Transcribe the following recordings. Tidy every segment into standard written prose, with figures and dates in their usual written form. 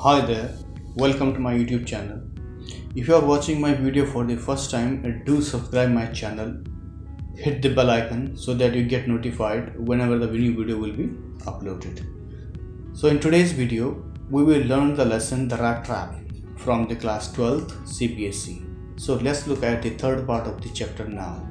Hi there, welcome to my YouTube channel. If you are watching my video for the first time, do subscribe my channel, hit the bell icon so that you get notified whenever the new video will be uploaded. So in today's video, we will learn the lesson The Rat Trap from the class 12th CPSC. So let's look at the third part of the chapter now.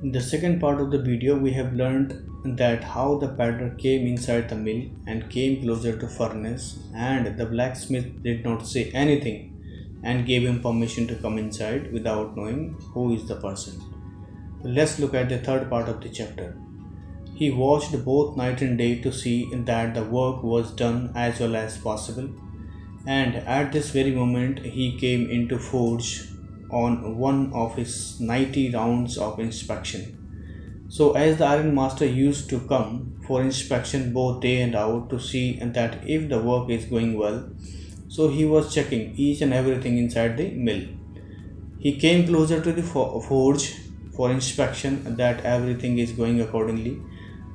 In the second part of the video, we have learned that how the peddler came inside the mill and came closer to furnace, and the blacksmith did not say anything and gave him permission to come inside without knowing who is the person. Let's look at the third part of the chapter. He watched both night and day to see that the work was done as well as possible, and at this very moment he came into forge on one of his 90 rounds of inspection. So, as the iron master used to come for inspection both day and out to see that if the work is going well, so he was checking each and everything inside the mill. He came closer to the forge for inspection that everything is going accordingly.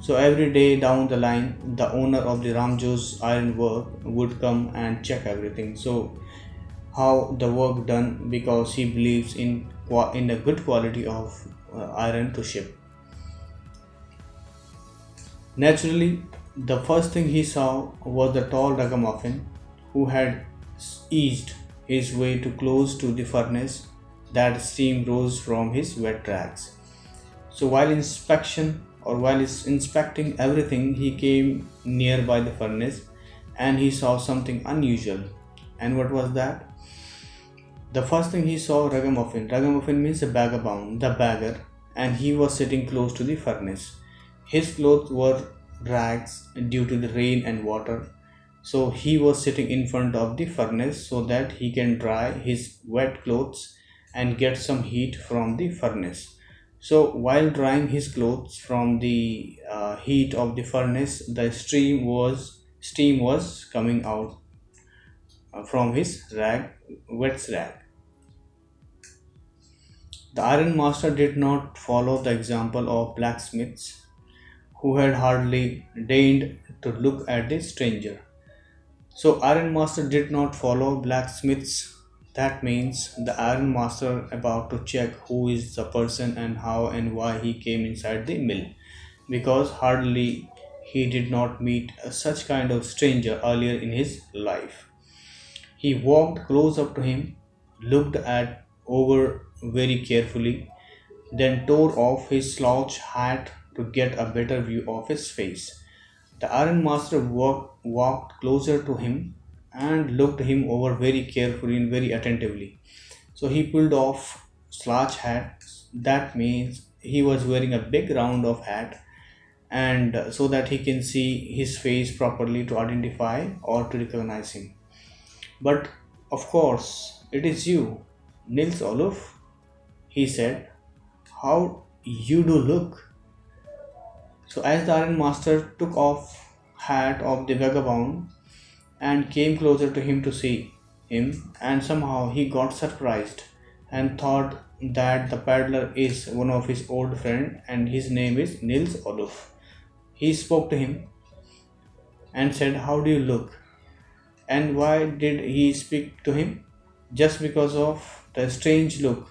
So every day down the line, the owner of the Ramjo's iron work would come and check everything. So how the work done, because he believes in a good quality of iron to ship. Naturally, the first thing he saw was the tall ragamuffin who had eased his way too close to the furnace that steam rose from his wet rags. So while inspecting everything, he came near by the furnace and he saw something unusual. And what was that? The first thing he saw Ragamuffin. Ragamuffin means a vagabond, the beggar, and he was sitting close to the furnace. His clothes were rags due to the rain and water, so he was sitting in front of the furnace so that he can dry his wet clothes and get some heat from the furnace. So while drying his clothes from the heat of the furnace, the steam was coming out from his wet rag. The iron master did not follow the example of blacksmiths who had hardly deigned to look at the stranger. So iron master did not follow blacksmiths. That means the iron master about to check who is the person and how and why he came inside the mill, because hardly he did not meet such kind of stranger earlier in his life. He walked close up to him, looked at over very carefully, then tore off his slouch hat to get a better view of his face. The iron master walked closer to him and looked him over very carefully and very attentively. So he pulled off slouch hat. That means he was wearing a big round of hat, and so that he can see his face properly to identify or to recognize him. But of course, it is you, Nils Olof, he said. How you do look. So as the iron master took off hat of the vagabond and came closer to him to see him, and somehow he got surprised and thought that the peddler is one of his old friend and his name is Nils Olof. He spoke to him and said, "How do you look?" And why did he speak to him? Just because of the strange look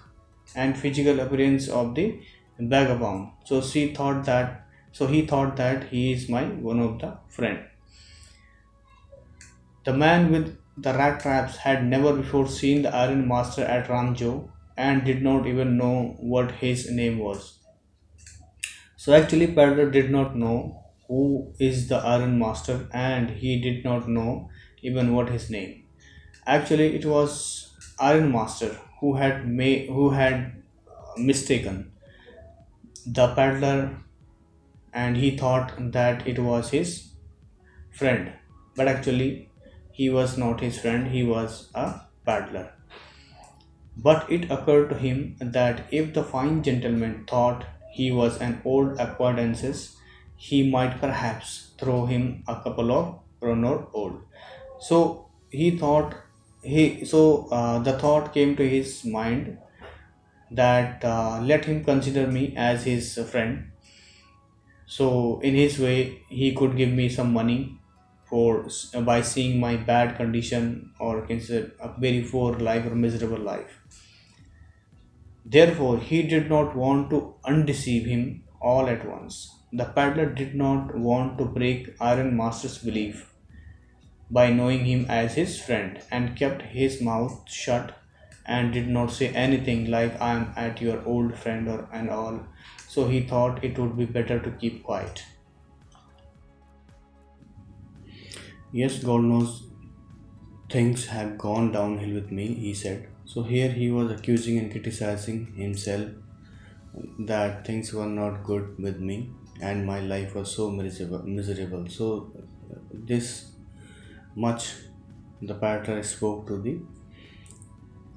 and physical appearance of the vagabond. So he thought that he is my one of the friend. The man with the rat traps had never before seen the iron master at Ramjo and did not even know what his name was. So actually Peddler did not know who is the iron master, and he did not know even what his name. Actually it was Iron Master who had mistaken the peddler, and he thought that it was his friend, but actually he was not his friend, he was a peddler. But it occurred to him that if the fine gentleman thought he was an old acquaintance, he might perhaps throw him a couple of kroner old. So he thought the thought came to his mind that let him consider me as his friend. So in his way, he could give me some money by seeing my bad condition, or can say a very poor life or miserable life. Therefore, he did not want to undeceive him all at once. The peddler did not want to break Iron Master's belief by knowing him as his friend, and kept his mouth shut and did not say anything like I am at your old friend or and all. So he thought it would be better to keep quiet. Yes, God knows things have gone downhill with me, he said. So here he was accusing and criticizing himself that things were not good with me and my life was so miserable. So this much the Patra spoke to the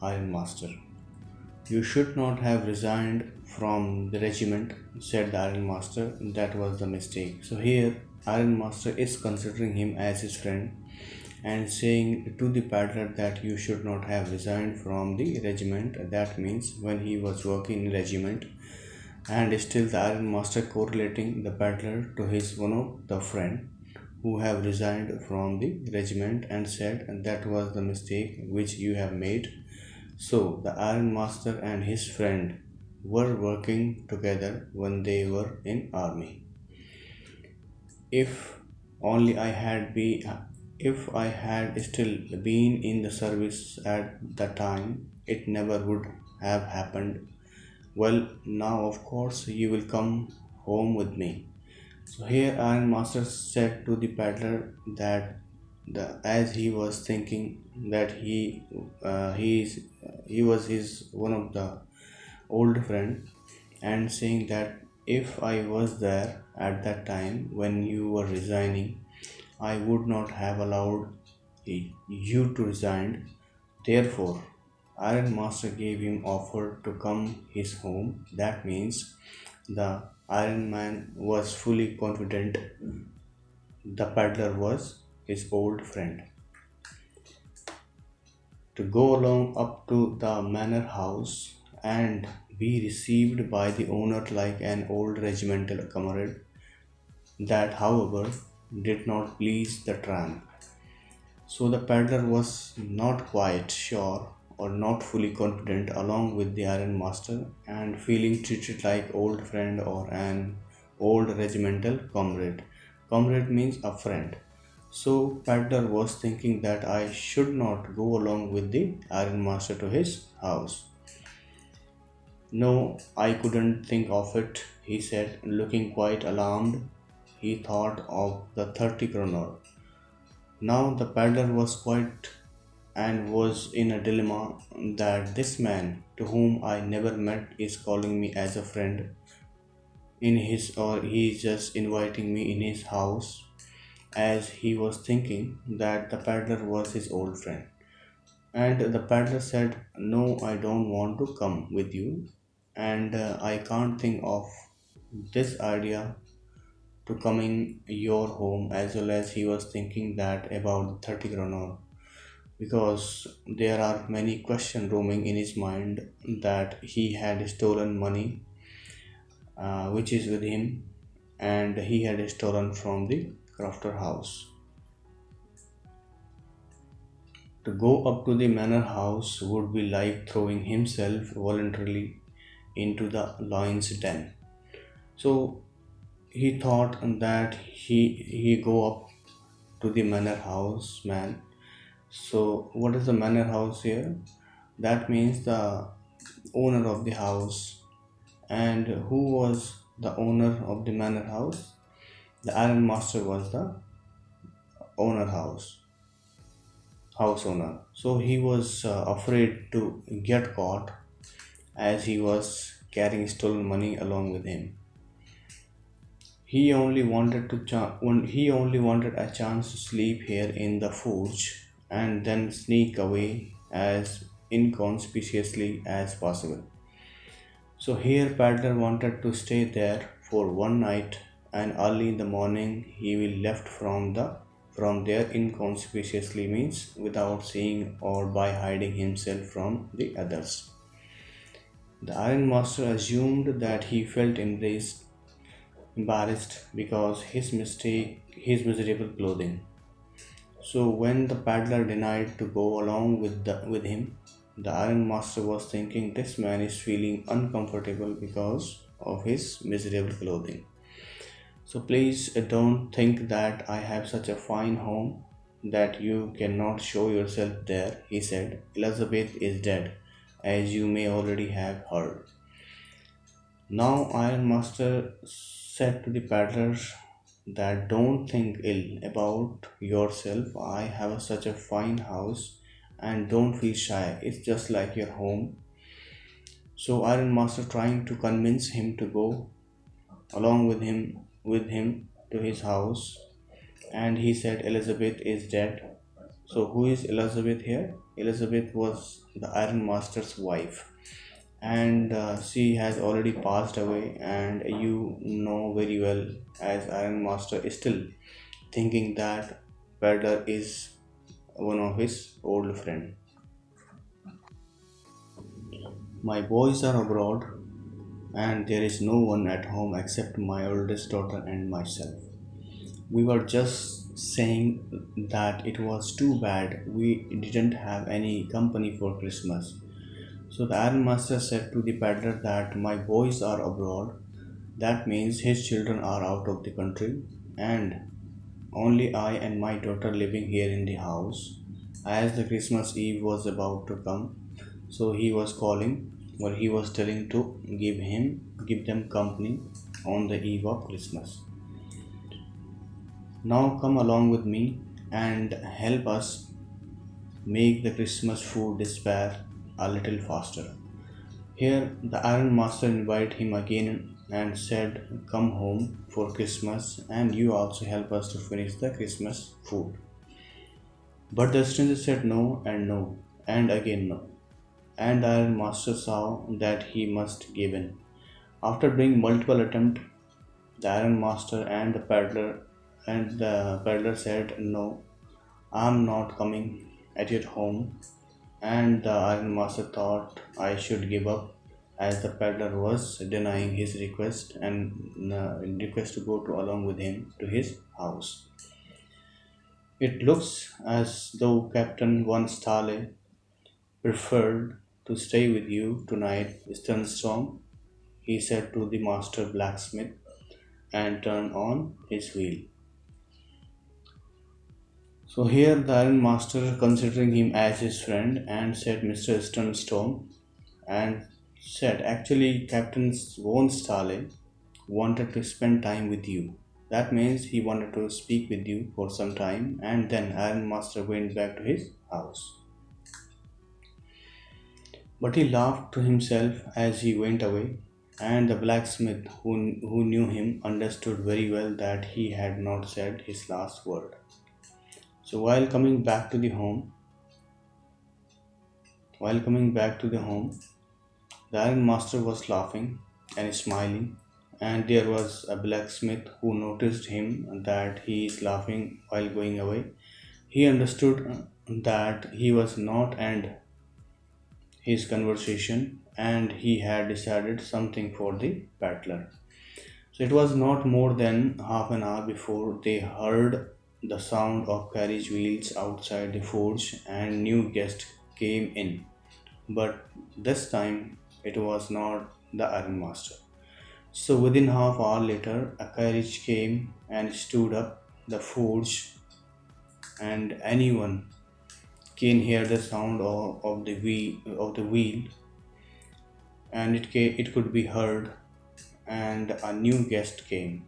Iron Master. You should not have resigned from the regiment, said the Iron Master. That was the mistake. So here Iron Master is considering him as his friend and saying to the Padre that you should not have resigned from the regiment. That means when he was working in regiment, and still the Iron Master correlating the Padre to his one of the friend who have resigned from the regiment and said that was the mistake which you have made. So the Iron Master and his friend were working together when they were in army. If only if I had still been in the service at the time, it never would have happened. Well, now of course you will come home with me. So here Iron Master said to the peddler that as he was thinking that he was his one of the old friend, and saying that if I was there at that time when you were resigning, I would not have allowed you to resign. Therefore, Iron Master gave him offer to come his home. That means the Iron Man was fully confident the peddler was his old friend. To go along up to the manor house and be received by the owner like an old regimental comrade. That, however, did not please the tramp. So the peddler was not quite sure or not fully confident along with the Iron Master, and feeling treated like old friend or an old regimental comrade. Comrade means a friend. So peddler was thinking that I should not go along with the Iron Master to his house. No, I couldn't think of it, he said, looking quite alarmed. He thought of the 30 kroner. Now the peddler was quite and was in a dilemma that this man, to whom I never met, is calling me as a friend in his, or he is just inviting me in his house, as he was thinking that the peddler was his old friend. And the peddler said, no, I don't want to come with you, and I can't think of this idea to coming your home, as well as he was thinking that about 30 kroner, because there are many questions roaming in his mind that he had stolen money which is with him, and he had stolen from the crofter house. To go up to the manor house would be like throwing himself voluntarily into the lion's den. So he thought that he go up to the manor house man. So what is the manor house here? That means the owner of the house. And who was the owner of the manor house? The Iron Master was the owner house owner. So he was afraid to get caught, as he was carrying stolen money along with him. He only wanted a chance to sleep here in the forge and then sneak away as inconspicuously as possible. So here Paddler wanted to stay there for one night, and early in the morning he will left from there inconspicuously means without seeing or by hiding himself from the others. The Iron Master assumed that he felt embarrassed because his miserable clothing. So when the paddler denied to go along with him, the Iron Master was thinking this man is feeling uncomfortable because of his miserable clothing. So please don't think that I have such a fine home that you cannot show yourself there, he said. Elizabeth is dead, as you may already have heard. Now Iron Master said to the paddler that don't think ill about yourself. I have such a fine house and don't feel shy. It's just like your home. So Iron Master trying to convince him to go along with him to his house, and he said Elizabeth is dead. So who is Elizabeth here? Elizabeth was the Iron Master's wife, and she has already passed away, and you know very well as Iron Master is still thinking that Peddler is one of his old friend. My boys are abroad and there is no one at home except my oldest daughter and myself. We were just saying that it was too bad we didn't have any company for Christmas. So the Iron Master said to the peddler that my boys are abroad. That means his children are out of the country and only I and my daughter living here in the house. As the Christmas Eve was about to come, so he was calling or he was telling to give them company on the eve of Christmas. Now come along with me and help us make the Christmas food dispatch a little faster. Here the Iron Master invited him again and said, come home for Christmas and you also help us to finish the Christmas food. But the stranger said no, and again no. And the Iron Master saw that he must give in. After doing multiple attempts, the Iron Master and the peddler said, no, I'm not coming at your home. And the Iron Master thought I should give up as the peddler was denying his request and request to go to along with him to his house. It looks as though Captain Von Stale preferred to stay with you tonight, Storm, he said to the master blacksmith and turned on his wheel. So here the Iron Master considering him as his friend and said Mr. Stone and said actually Captain Von Stale wanted to spend time with you. That means he wanted to speak with you for some time and then Iron Master went back to his house. But he laughed to himself as he went away, and the blacksmith, who knew him, understood very well that he had not said his last word. So while coming back to the home, the Iron Master was laughing and smiling, and there was a blacksmith who noticed him that he is laughing while going away. He understood that he was not and his conversation and he had decided something for the battler. So it was not more than half an hour before they heard the sound of carriage wheels outside the forge and new guest came in. But this time it was not the Iron Master. So within half hour later a carriage came and stood up the forge and anyone can hear the sound of the wheel and it could be heard and a new guest came,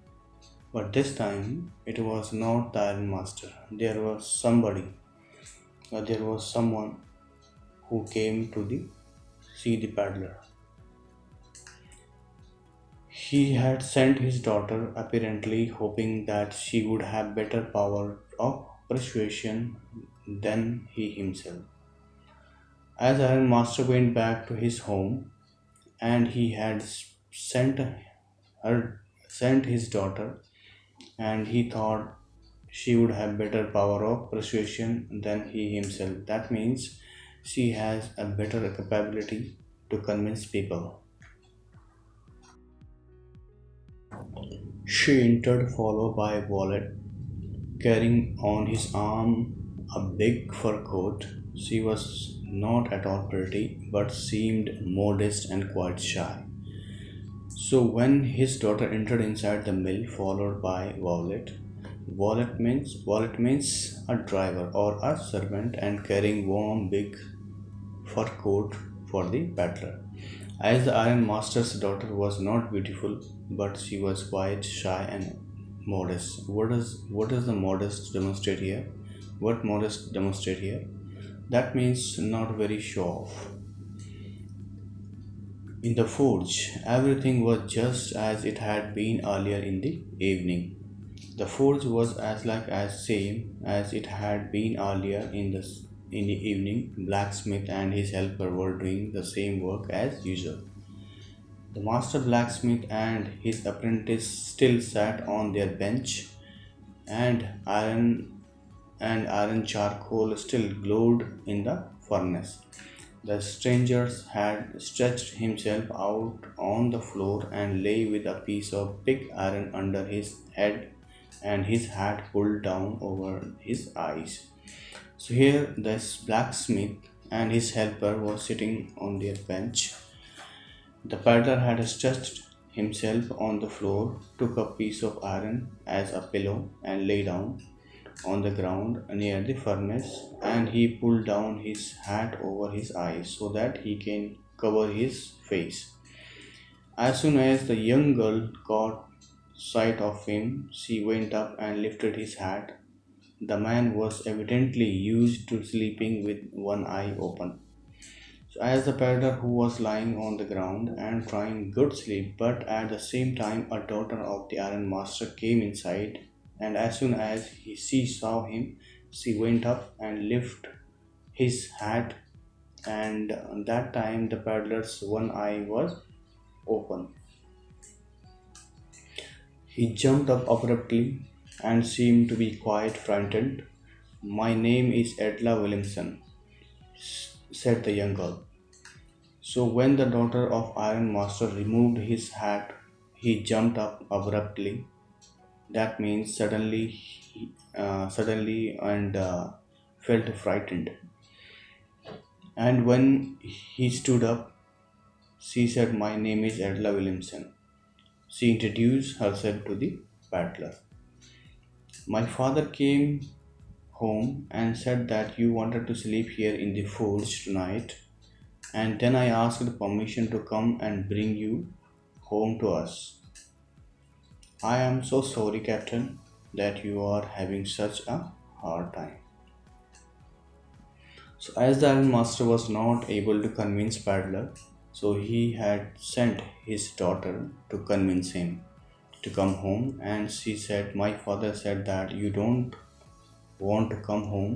but this time it was not the Iron Master. There was someone who came to the see the paddler. He had sent his daughter apparently hoping that she would have better power of persuasion than he himself. As Iron Master went back to his home and he had sent his daughter and he thought she would have better power of persuasion than he himself. That means she has a better capability to convince people. She entered followed by Wallet carrying on his arm a big fur coat. She was not at all pretty, but seemed modest and quite shy. So when his daughter entered inside the mill, followed by Violet means a driver or a servant, and carrying warm big fur coat for the butler. As the iron master's daughter was not beautiful, but she was quite shy and modest. What does the modest demonstrate here? What modest demonstrate here? That means not very show off. In the forge, everything was just as it had been earlier in the evening. The forge was as like as same as it had been earlier in the evening. Blacksmith and his helper were doing the same work as usual. The master blacksmith and his apprentice still sat on their bench, and iron charcoal still glowed in the furnace. The stranger had stretched himself out on the floor and lay with a piece of big iron under his head and his hat pulled down over his eyes. So here this blacksmith and his helper was sitting on their bench. The peddler had stretched himself on the floor, took a piece of iron as a pillow, and lay down on the ground near the furnace, and he pulled down his hat over his eyes so that he can cover his face. As soon as the young girl caught sight of him, she went up and lifted his hat. The man was evidently used to sleeping with one eye open. So as the peddler who was lying on the ground and trying good sleep, but at the same time a daughter of the iron master came inside, and as soon as she saw him, she went up and lifted his hat, and that time the peddler's one eye was open. He jumped up abruptly and seemed to be quite frightened. My name is Edla Williamson, said the young girl. So when the daughter of Iron Master removed his hat, he jumped up abruptly. That means suddenly, and felt frightened. And when he stood up, she said, "My name is Edla Williamson." She introduced herself to the butler. My father came home and said that you wanted to sleep here in the forge tonight, and then I asked permission to come and bring you home to us. I am so sorry, Captain, that you are having such a hard time. So, as the Iron Master was not able to convince Paddler, so he had sent his daughter to convince him to come home, and she said, "My father said that you don't want to come home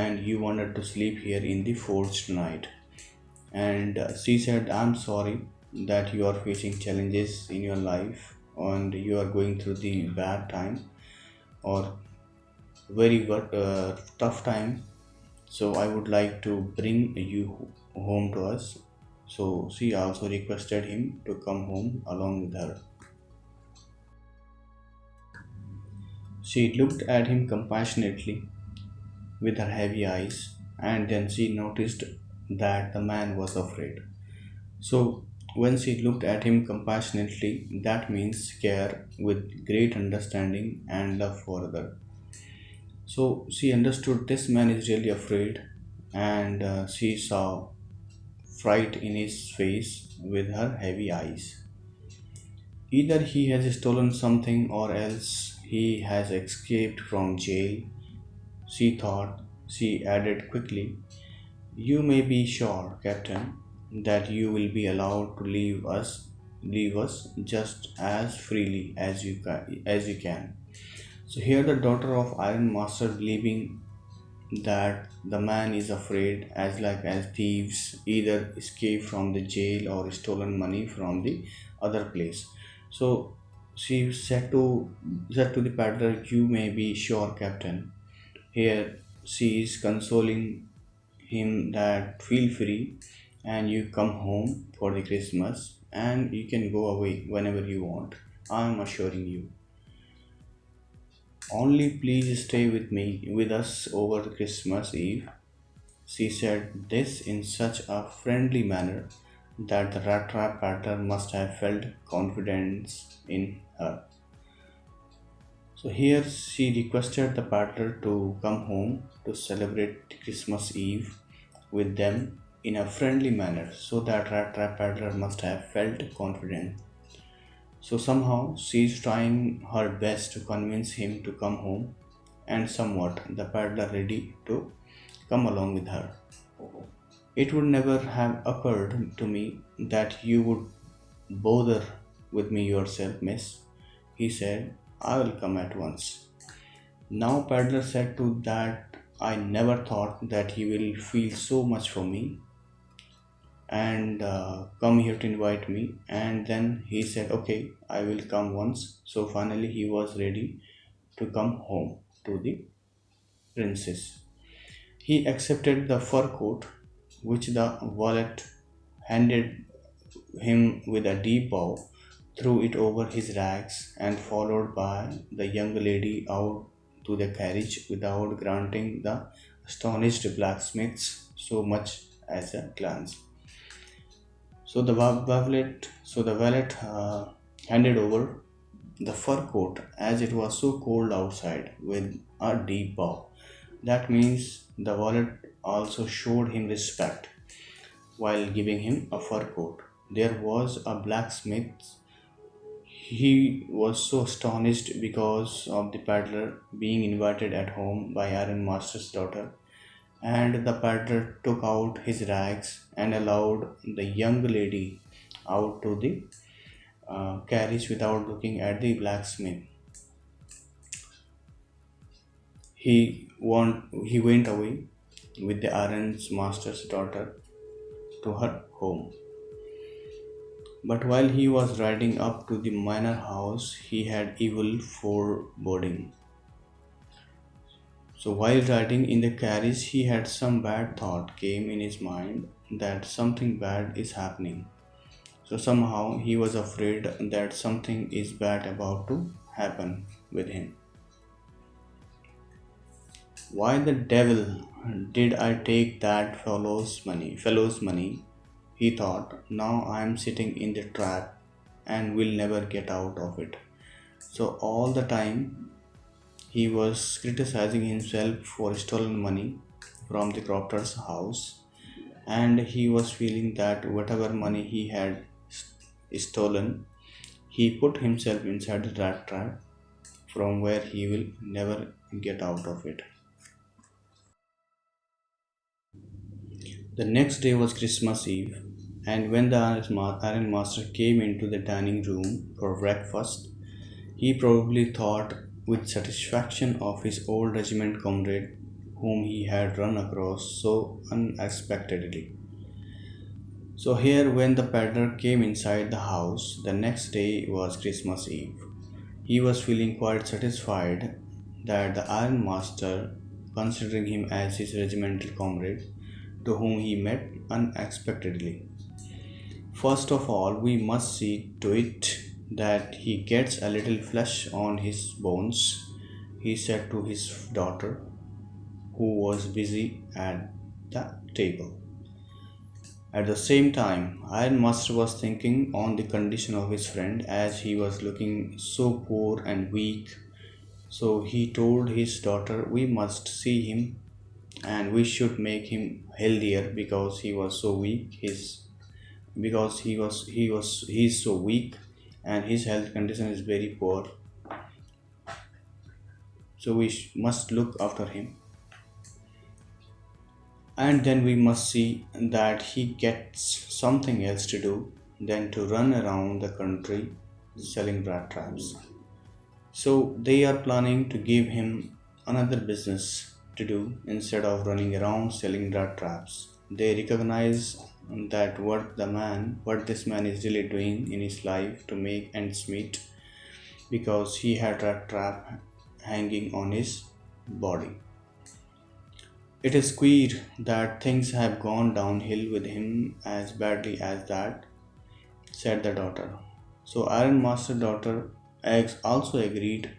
and you wanted to sleep here in the forge tonight." And she said, "I'm sorry that you are facing challenges in your life and you are going through the bad time or very tough time. So I would like to bring you home to us." So she also requested him to come home along with her. She looked at him compassionately with her heavy eyes, and then she noticed that the man was afraid. So when she looked at him compassionately, that means care with great understanding and love for other. So she understood this man is really afraid, and she saw fright in his face with her heavy eyes. Either he has stolen something or else he has escaped from jail, she thought. She added quickly, "You may be sure, Captain, that you will be allowed to leave us just as freely as you can." So here the daughter of Iron Master, believing that the man is afraid, as like as thieves either escape from the jail or stolen money from the other place. So she said to the peddler, "You may be sure, Captain." Here she is consoling him that feel free and you come home for the Christmas and you can go away whenever you want. I am assuring you. Only please stay with us over Christmas Eve. She said this in such a friendly manner that the rat trap pattern must have felt confidence in her. So here she requested the paddler to come home to celebrate Christmas Eve with them in a friendly manner, so that rat trap paddler must have felt confident. So somehow she is trying her best to convince him to come home, and somewhat the paddler ready to come along with her. It would never have occurred to me that you would bother with me yourself, miss, he said. I will come at once. Now Paddler said to that, I never thought that he will feel so much for me and come here to invite me. And then he said, okay, I will come once. So finally he was ready to come home to the princess. He accepted the fur coat which the valet handed him with a deep bow, threw it over his rags, and followed by the young lady out to the carriage without granting the astonished blacksmiths so much as a glance. So the valet handed over the fur coat as it was so cold outside with a deep bow. That means the valet also showed him respect while giving him a fur coat. There was a blacksmith. He was so astonished because of the peddler being invited at home by Iron Master's daughter, and the peddler took out his rags and allowed the young lady out to the carriage without looking at the blacksmith. He went away with the Iron Master's daughter to her home. But while he was riding up to the manor house, he had evil foreboding. So while riding in the carriage, he had some bad thought came in his mind that something bad is happening. So somehow he was afraid that something is bad about to happen with him. Why the devil did I take that fellow's money? He thought, now I am sitting in the trap and will never get out of it. So all the time he was criticizing himself for stolen money from the crofter's house, and he was feeling that whatever money he had stolen, he put himself inside the rat trap from where he will never get out of it. The next day was Christmas Eve, and when the Iron Master came into the dining room for breakfast, he probably thought with satisfaction of his old regiment comrade whom he had run across so unexpectedly. So, here, when the peddler came inside the house, the next day was Christmas Eve. He was feeling quite satisfied that the Iron Master, considering him as his regimental comrade, to whom he met unexpectedly. First of all, we must see to it that he gets a little flesh on his bones, he said to his daughter, who was busy at the table. At the same time, Iron Master was thinking on the condition of his friend as he was looking so poor and weak. So he told his daughter, we must see him and we should make him healthier because he was so weak. His because he's so weak and his health condition is very poor. So we must look after him, and then we must see that he gets something else to do than to run around the country selling rat traps. So they are planning to give him another business to do instead of running around selling rat traps. They recognize that what this man is really doing in his life to make ends meet, because he had rat trap hanging on his body. It is queer that things have gone downhill with him as badly as that, said the daughter. So Iron Master daughter Eggs also agreed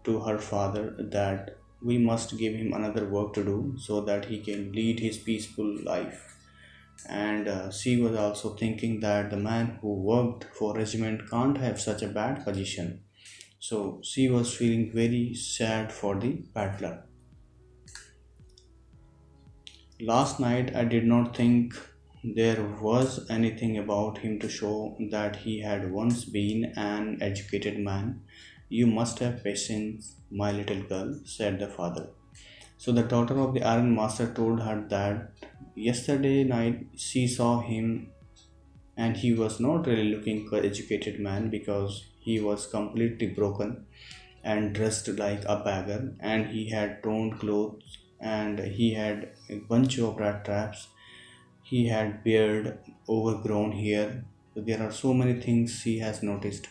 to her father that we must give him another work to do so that he can lead his peaceful life. And she was also thinking that the man who worked for regiment can't have such a bad position. So she was feeling very sad for the paddler. Last night I did not think there was anything about him to show that he had once been an educated man. You must have patience, my little girl, said the father. So the daughter of the iron master told her that yesterday night she saw him and he was not really looking for educated man because he was completely broken and dressed like a beggar, and he had torn clothes, and he had a bunch of rat traps, he had beard, overgrown hair. So there are so many things she has noticed.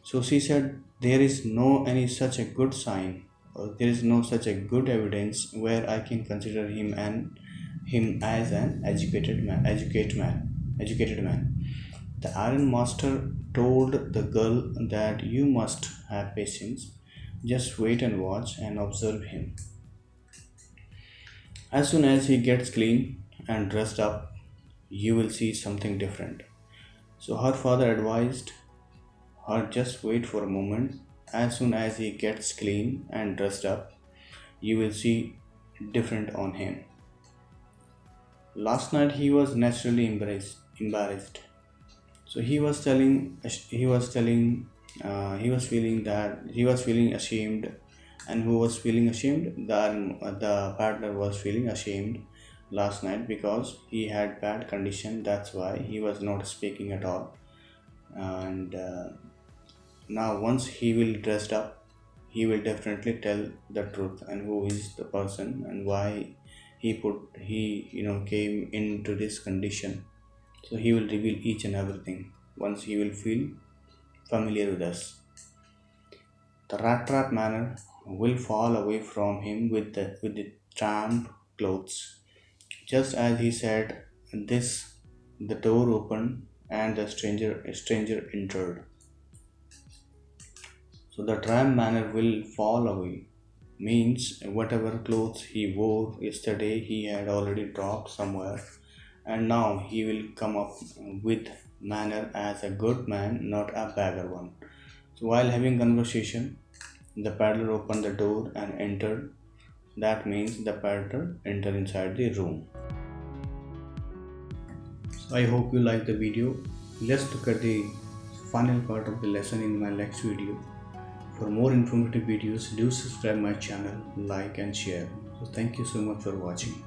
So she said there is no any such a good sign, or there is no such a good evidence where I can consider him as an educated man. The iron master told the girl that you must have patience. Just wait and watch and observe him. As soon as he gets clean and dressed up, you will see something different. So her father advised her just wait for a moment. As soon as he gets clean and dressed up, you will see different on him. Last night he was naturally embarrassed. So he was feeling that he was feeling ashamed, and who was feeling ashamed? The partner was feeling ashamed last night because he had bad condition. That's why he was not speaking at all. And now once he will dressed up, he will definitely tell the truth and who is the person and why he came into this condition. So he will reveal each and everything once he will feel familiar with us. The rat trap manner will fall away from him with the tramp clothes. Just as he said this, the door opened and the stranger entered. So the tramp manner will fall away means whatever clothes he wore yesterday he had already dropped somewhere, and now he will come up with manner as a good man, not a beggar one. So while having conversation, the paddler opened the door and entered. That means the paddler entered inside the room. So I hope you like the video. Let's look at the final part of the lesson in my next video. For more informative videos, do subscribe my channel, like and share. So thank you so much for watching.